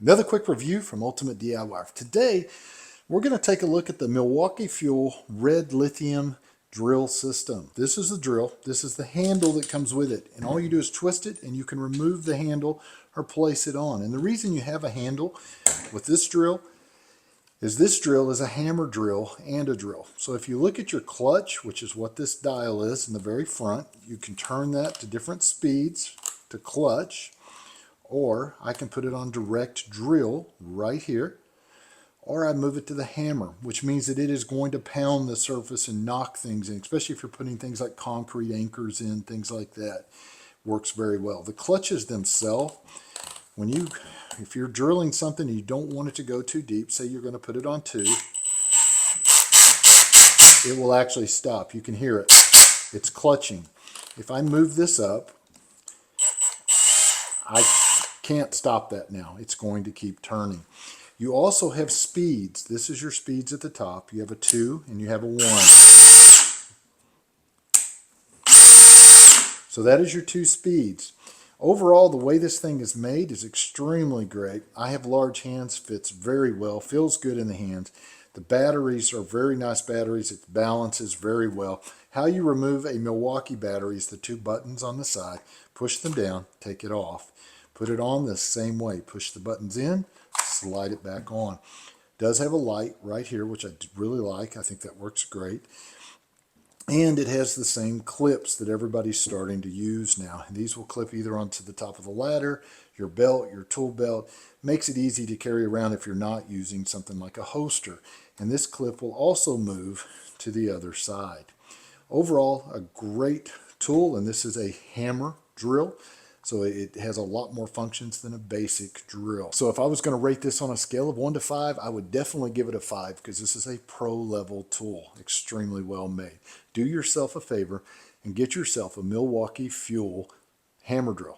Another quick review from Ultimate DIY. Today, we're going to take a look at the Milwaukee Fuel Red Lithium drill system. This is the drill. This is the handle that comes with it. And all you do is twist it and you can remove the handle or place it on. And the reason you have a handle with this drill is a hammer drill and a drill. So if you look at your clutch, which is what this dial is in the very front, you can turn that to different speeds to clutch. Or I can put it on direct drill right here, or I move it to the hammer, which means that it is going to pound the surface and knock things in, especially if you're putting things like concrete anchors in, things like that. Works very well. The clutches themselves, if you're drilling something and you don't want it to go too deep, say you're going to put it on 2, it will actually stop. You can hear it. It's clutching. If I move this up, I can't stop that now. It's going to keep turning. You also have speeds. This is your speeds at the top. You have a 2 and you have a 1. So that is your 2 speeds. Overall, the way this thing is made is extremely great. I have large hands, fits very well, feels good in the hands. The batteries are very nice batteries. It balances very well. How you remove a Milwaukee battery is the 2 buttons on the side. Push them down, take it off. Put it on the same way. Push the buttons in, slide it back on. It does have a light right here, which I really like. I think that works great. And it has the same clips that everybody's starting to use now. And these will clip either onto the top of the ladder, your belt, your tool belt. Makes it easy to carry around if you're not using something like a holster. And this clip will also move to the other side. Overall, a great tool, and this is a hammer drill. So it has a lot more functions than a basic drill. So if I was going to rate this on a scale of 1 to 5, I would definitely give it a 5 because this is a pro level tool. Extremely well made. Do yourself a favor and get yourself a Milwaukee Fuel hammer drill.